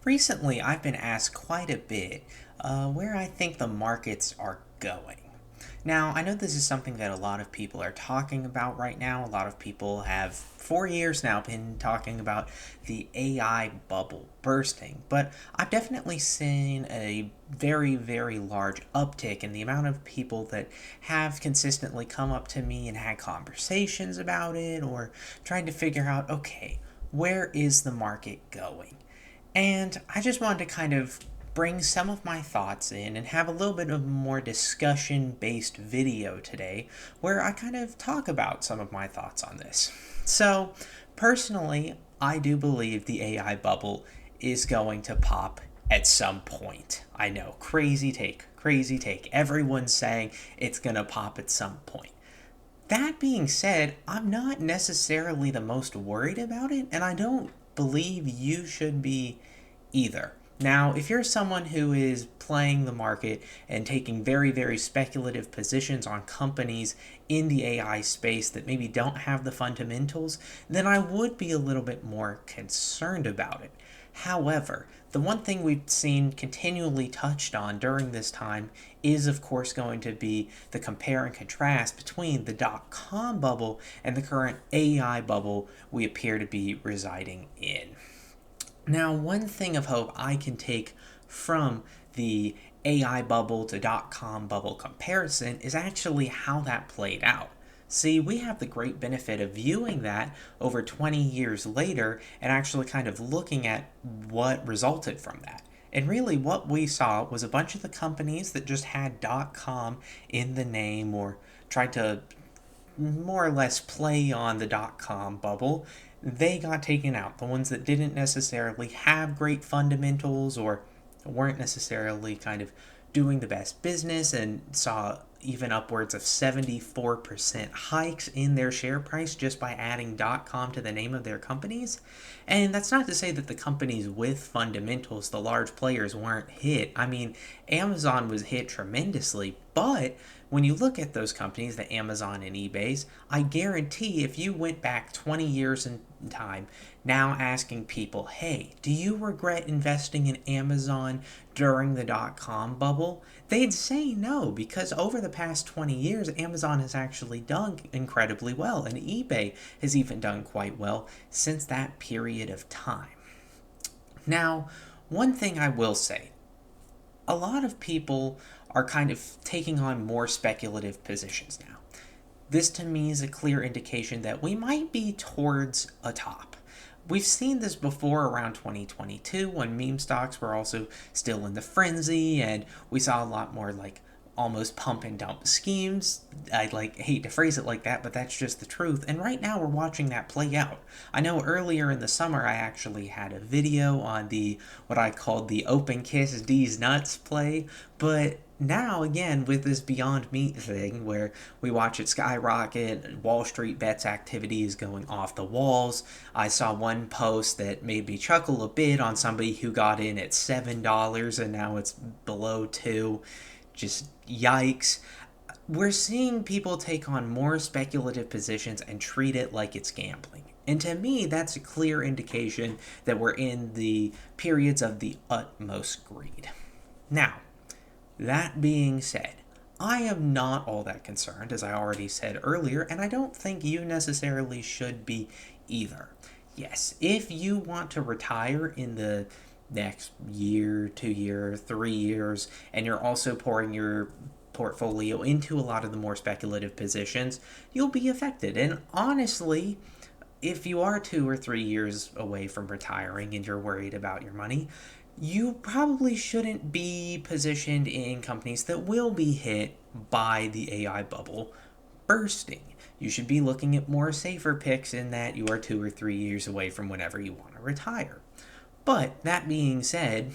Recently, I've been asked quite a bit where I think the markets are going. Now, I know this is something that a lot of people are talking about right now. A lot of people have, for years now, been talking about the AI bubble bursting. But I've definitely seen a very, very large uptick in the amount of people that have consistently come up to me and had conversations about it or trying to figure out, okay, where is the market going? And I just wanted to kind of bring some of my thoughts in and have a little bit of more discussion based video today where I kind of talk about some of my thoughts on this. So, personally, I do believe the AI bubble is going to pop at some point. I know, crazy take, crazy take. Everyone's saying it's going to pop at some point. That being said, I'm not necessarily the most worried about it, and I don't believe you should be either. Now, if you're someone who is playing the market and taking very, very speculative positions on companies in the AI space that maybe don't have the fundamentals, then I would be a little bit more concerned about it. However, the one thing we've seen continually touched on during this time is, of course, going to be the compare and contrast between the dot-com bubble and the current AI bubble we appear to be residing in. Now, one thing of hope I can take from the AI bubble to dot-com bubble comparison is actually how that played out. See, we have the great benefit of viewing that over 20 years later and actually kind of looking at what resulted from that. And really, what we saw was a bunch of the companies that just had .com in the name or tried to more or less play on the .com bubble, they got taken out. The ones that didn't necessarily have great fundamentals or weren't necessarily kind of doing the best business and saw even upwards of 74% hikes in their share price just by adding .com to the name of their companies. And that's not to say that the companies with fundamentals, the large players, weren't hit. I mean, Amazon was hit tremendously, but when you look at those companies, the Amazon and eBay's, I guarantee if you went back 20 years in time, now asking people, hey, do you regret investing in Amazon during the .com bubble? They'd say no, because over the past 20 years, Amazon has actually done incredibly well, and eBay has even done quite well since that period of time. Now, one thing I will say, a lot of people are kind of taking on more speculative positions now. This to me is a clear indication that we might be towards a top. We've seen this before around 2022 when meme stocks were also still in the frenzy and we saw a lot more like almost pump and dump schemes. I hate to phrase it like that, but that's just the truth. And right now we're watching that play out. I know earlier in the summer I actually had a video on the what I called the open kiss D's nuts play, but now again with this Beyond Meat thing where we watch it skyrocket, Wall Street bets activity is going off the walls. I saw one post that made me chuckle a bit on somebody who got in at $7 and now it's below 2. Just yikes. We're seeing people take on more speculative positions and treat it like it's gambling. And to me, that's a clear indication that we're in the periods of the utmost greed. Now, that being said, I am not all that concerned, as I already said earlier, and I don't think you necessarily should be either. Yes, if you want to retire in the next year, 2 year, 3 years, and you're also pouring your portfolio into a lot of the more speculative positions, you'll be affected. And honestly, if you are 2 or 3 years away from retiring and you're worried about your money, you probably shouldn't be positioned in companies that will be hit by the AI bubble bursting. You should be looking at more safer picks in that you are 2 or 3 years away from whenever you want to retire. But that being said,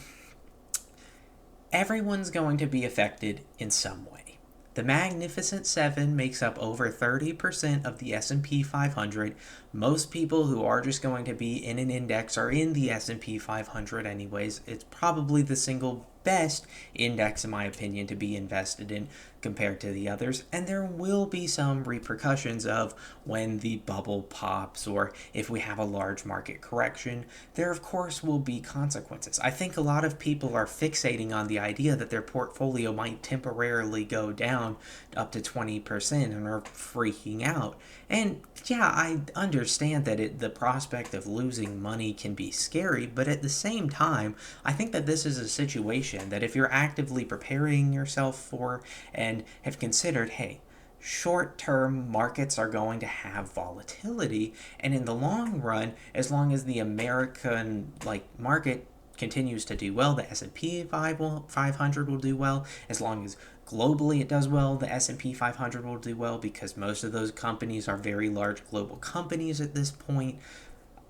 everyone's going to be affected in some way. The Magnificent Seven makes up over 30% of the S&P 500. Most people who are just going to be in an index are in the S&P 500 anyways. It's probably the single best index, in my opinion, to be invested in compared to the others. And there will be some repercussions of when the bubble pops or if we have a large market correction. There, of course, will be consequences. I think a lot of people are fixating on the idea that their portfolio might temporarily go down up to 20% and are freaking out. And yeah, I understand that the prospect of losing money can be scary, but at the same time, I think that this is a situation that if you're actively preparing yourself for and have considered, hey, short-term markets are going to have volatility, and in the long run, as long as the American market continues to do well, the S&P 500 will do well. As long as globally it does well, the S&P 500 will do well, because most of those companies are very large global companies at this point.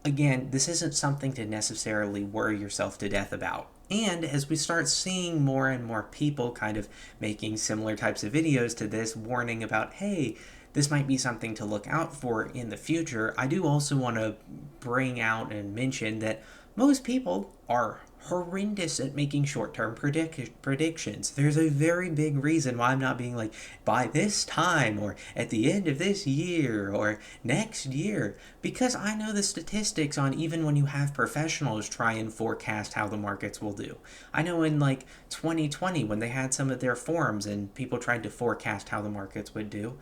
Again, this isn't something to necessarily worry yourself to death about. And as we start seeing more and more people kind of making similar types of videos to this, warning about, hey, this might be something to look out for in the future, I do also want to bring out and mention that most people are horrendous at making short-term predictions. There's a very big reason why I'm not being like, by this time, or at the end of this year, or next year, because I know the statistics on even when you have professionals try and forecast how the markets will do. I know in 2020 when they had some of their forums and people tried to forecast how the markets would do,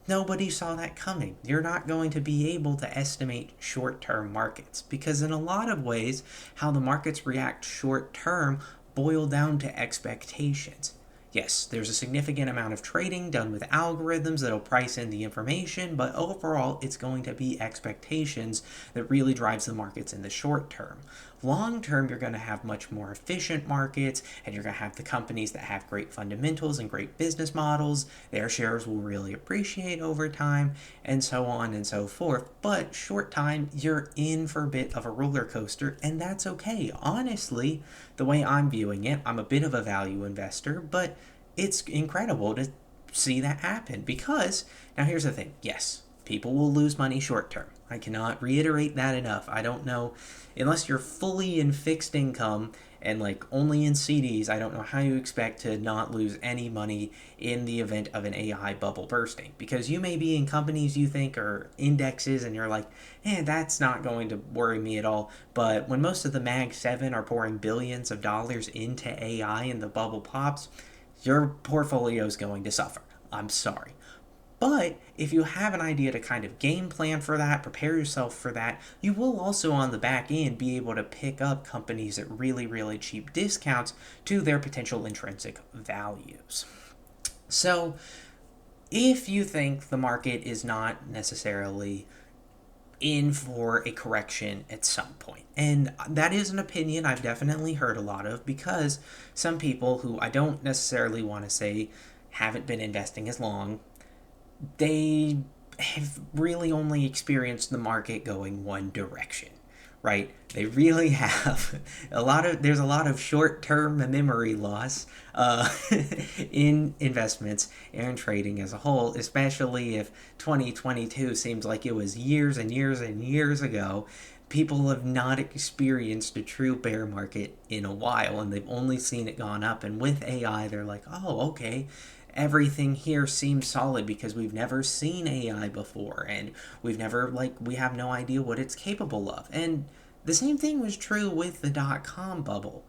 nobody saw that coming. You're not going to be able to estimate short-term markets, because in a lot of ways, how the markets react short-term boil down to expectations. Yes, there's a significant amount of trading done with algorithms that'll price in the information, but overall it's going to be expectations that really drives the markets in the short term. Long term, you're going to have much more efficient markets, and you're going to have the companies that have great fundamentals and great business models. Their shares will really appreciate over time, and so on and so forth. But short time, you're in for a bit of a roller coaster, and that's okay. Honestly, the way I'm viewing it, I'm a bit of a value investor, but it's incredible to see that happen, because now here's the thing. Yes, people will lose money short term. I cannot reiterate that enough. I don't know, unless you're fully in fixed income and only in CDs, I don't know how you expect to not lose any money in the event of an AI bubble bursting. Because you may be in companies you think are indexes and you're like, that's not going to worry me at all. But when most of the Mag 7 are pouring billions of dollars into AI and the bubble pops, your portfolio is going to suffer. I'm sorry. But if you have an idea to kind of game plan for that, prepare yourself for that, you will also on the back end be able to pick up companies at really, really cheap discounts to their potential intrinsic values. So if you think the market is not necessarily in for a correction at some point. And that is an opinion I've definitely heard a lot of, because some people who I don't necessarily want to say haven't been investing as long, they have really only experienced the market going one direction, right? They really have there's a lot of short-term memory loss in investments and trading as a whole, especially if 2022 seems like it was years and years and years ago. People have not experienced a true bear market in a while, and they've only seen it gone up. And with AI, they're like, oh, okay, everything here seems solid because we've never seen AI before, and we have no idea what it's capable of. And the same thing was true with the dot-com bubble.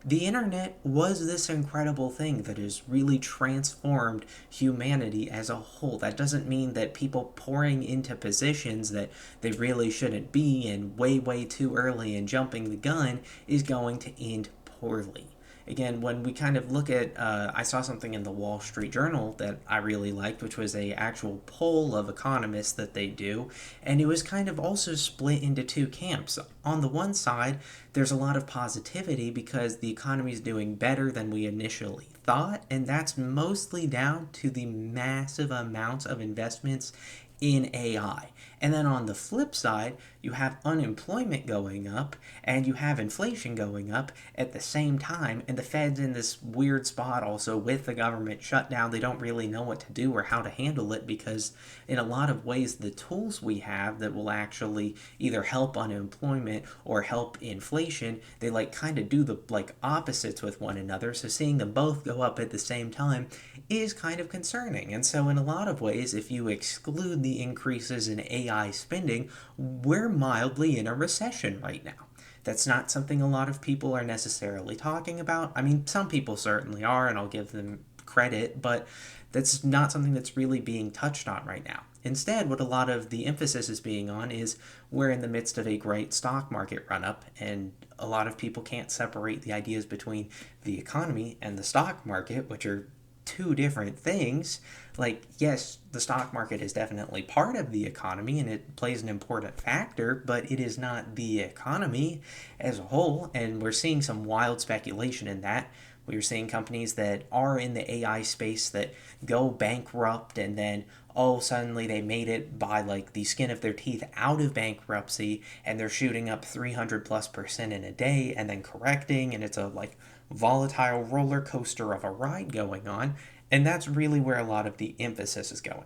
The internet was this incredible thing that has really transformed humanity as a whole. That doesn't mean that people pouring into positions that they really shouldn't be in way, way too early and jumping the gun is going to end poorly. Again, when we kind of look at, I saw something in the Wall Street Journal that I really liked, which was a actual poll of economists that they do, and it was kind of also split into two camps. On the one side, there's a lot of positivity because the economy is doing better than we initially thought, and that's mostly down to the massive amounts of investments in AI. And then on the flip side, you have unemployment going up and you have inflation going up at the same time. And the Fed's in this weird spot also with the government shutdown. They don't really know what to do or how to handle it because, in a lot of ways, the tools we have that will actually either help unemployment or help inflation, they like kind of do the like opposites with one another. So seeing them both go up at the same time is kind of concerning. And so, in a lot of ways, if you exclude the increases in AI spending, we're mildly in a recession right now. That's not something a lot of people are necessarily talking about. I mean, some people certainly are, and I'll give them credit, but that's not something that's really being touched on right now. Instead, what a lot of the emphasis is being on is we're in the midst of a great stock market run up, and a lot of people can't separate the ideas between the economy and the stock market, which are two different things. Like, yes, the stock market is definitely part of the economy and it plays an important factor, but it is not the economy as a whole. And we're seeing some wild speculation in that. We're seeing companies that are in the AI space that go bankrupt and then, oh, suddenly they made it by like the skin of their teeth out of bankruptcy and they're shooting up 300+% in a day and then correcting, and it's a like volatile roller coaster of a ride going on. And that's really where a lot of the emphasis is going.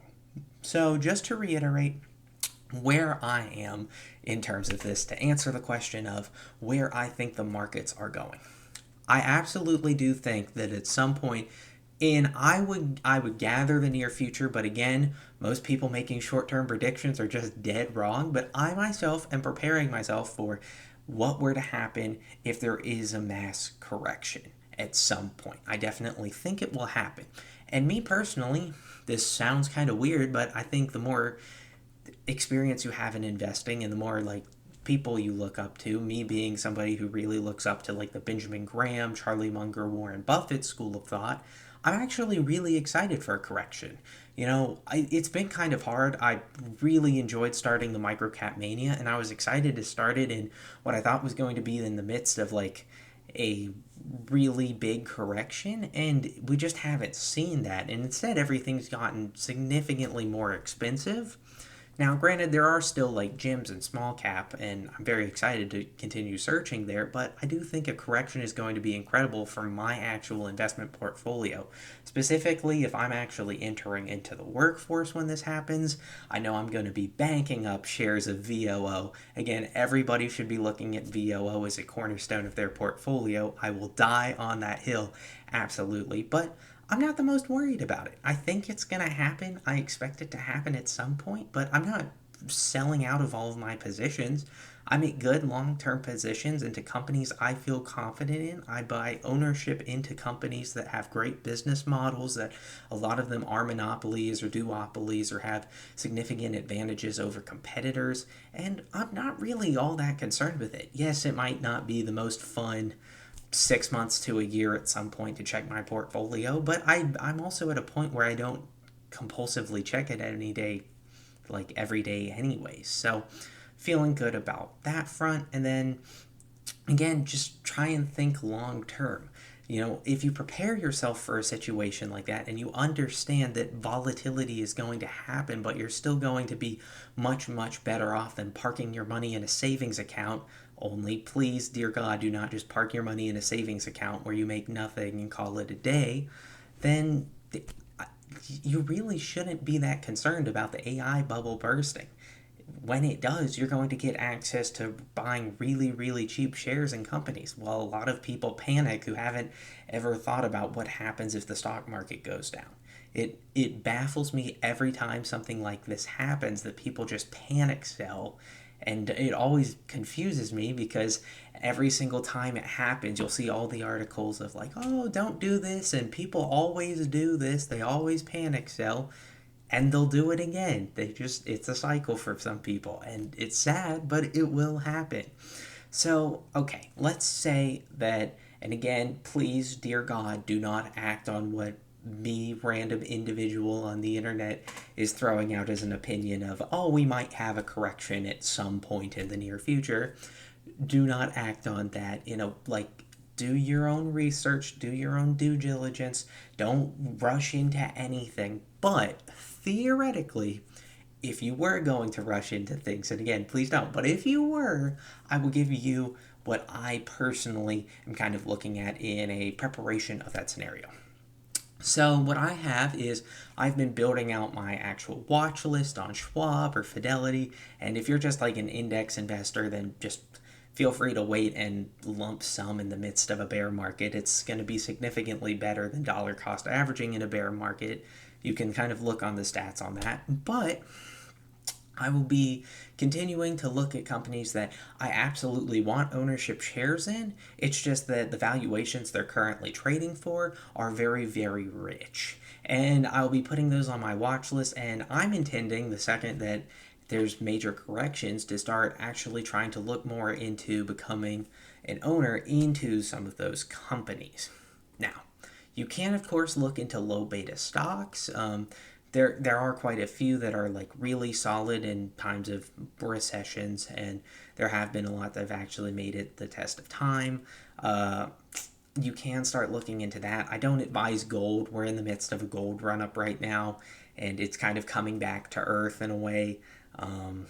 So, just to reiterate where I am in terms of this, to answer the question of where I think the markets are going, I absolutely do think that at some point in I would gather the near future, but again, most people making short-term predictions are just dead wrong, but I myself am preparing myself for what were to happen if there is a mass correction at some point. I definitely think it will happen. And me personally, this sounds kind of weird, but I think the more experience you have in investing and the more like people you look up to, me being somebody who really looks up to like the Benjamin Graham, Charlie Munger, Warren Buffett school of thought, I'm actually really excited for a correction. It's been kind of hard. I really enjoyed starting the Microcap Mania, and I was excited to start it in what I thought was going to be in the midst of like a really big correction, and we just haven't seen that. And instead, everything's gotten significantly more expensive. Now, granted, there are still like gems and small cap, and I'm very excited to continue searching there, but I do think a correction is going to be incredible for my actual investment portfolio. Specifically, if I'm actually entering into the workforce when this happens, I know I'm going to be banking up shares of VOO. Again, everybody should be looking at VOO as a cornerstone of their portfolio. I will die on that hill, absolutely. But I'm not the most worried about it. I think it's going to happen. I expect it to happen at some point, but I'm not selling out of all of my positions. I make good long-term positions into companies I feel confident in. I buy ownership into companies that have great business models, that a lot of them are monopolies or duopolies or have significant advantages over competitors, and I'm not really all that concerned with it. Yes, it might not be the most fun 6 months to a year at some point to check my portfolio, but I'm also at a point where I don't compulsively check it any day, like every day anyways. So feeling good about that front. And then again, just try and think long term. If you prepare yourself for a situation like that and you understand that volatility is going to happen, but you're still going to be much, much better off than parking your money in a savings account. Only please, dear God, do not just park your money in a savings account where you make nothing and call it a day. Then you really shouldn't be that concerned about the AI bubble bursting. When it does, you're going to get access to buying really, really cheap shares in companies. While a lot of people panic who haven't ever thought about what happens if the stock market goes down. It baffles me every time something like this happens that people just panic sell. And it always confuses me because every single time it happens, you'll see all the articles of like, oh, don't do this. And people always do this. They always panic sell. And they'll do it again. It's a cycle for some people. And it's sad, but it will happen. So, okay, let's say that, and again, please, dear God, do not act on what me, random individual on the internet, is throwing out as an opinion of, oh, we might have a correction at some point in the near future. Do not act on that. Do your own research, do your own due diligence. Don't rush into anything. But theoretically, if you were going to rush into things, and again, please don't, but if you were, I will give you what I personally am kind of looking at in a preparation of that scenario. So, what I have is I've been building out my actual watch list on Schwab or Fidelity. And if you're just like an index investor, then just feel free to wait and lump sum in the midst of a bear market. It's going to be significantly better than dollar cost averaging in a bear market. You can kind of look on the stats on that. But I will be continuing to look at companies that I absolutely want ownership shares in. It's just that the valuations they're currently trading for are very, very rich. And I'll be putting those on my watch list. And I'm intending the second that there's major corrections to start actually trying to look more into becoming an owner into some of those companies. Now, you can, of course, look into low beta stocks. There are quite a few that are like really solid in times of recessions, and there have been a lot that have actually made it the test of time. Uh, you can start looking into that. I don't advise gold. We're in the midst of a gold run up right now, and it's kind of coming back to earth in a way. Um,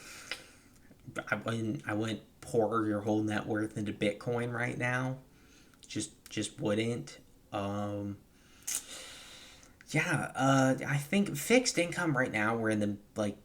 I wouldn't pour your whole net worth into Bitcoin right now. Just wouldn't. Um, yeah, I think fixed income right now we're in the like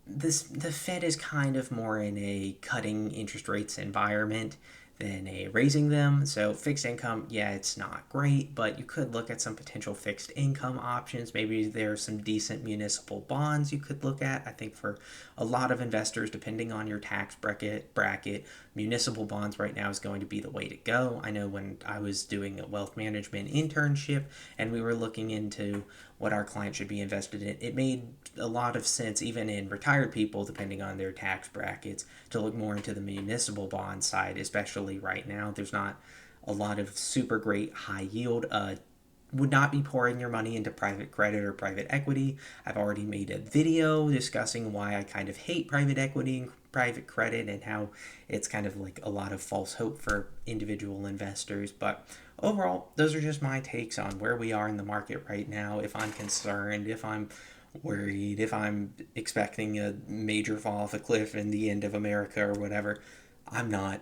this the Fed is kind of more in a cutting interest rates environment than a raising them. So fixed income, yeah, it's not great, but you could look at some potential fixed income options. Maybe there's some decent municipal bonds you could look at. I think for a lot of investors, depending on your tax bracket, municipal bonds right now is going to be the way to go. I know when I was doing a wealth management internship and we were looking into what our client should be invested in, it made a lot of sense, even in retired people, depending on their tax brackets, to look more into the municipal bond side, especially right now. There's not a lot of super great high yield. Would not be pouring your money into private credit or private equity. I've already made a video discussing why I kind of hate private equity and private credit and how it's kind of like a lot of false hope for individual investors. But overall, those are just my takes on where we are in the market right now. If I'm concerned, if I'm worried, if I'm expecting a major fall off a cliff in the end of America or whatever, I'm not.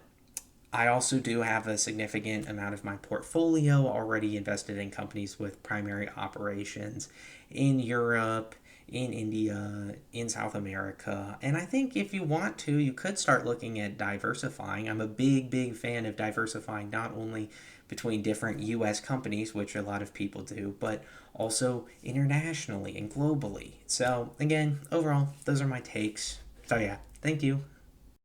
I also do have a significant amount of my portfolio already invested in companies with primary operations in Europe, in India, in South America. And I think if you want to, you could start looking at diversifying. I'm a big, big fan of diversifying not only between different US companies, which a lot of people do, but also internationally and globally. So, again, overall, those are my takes. So, yeah, thank you.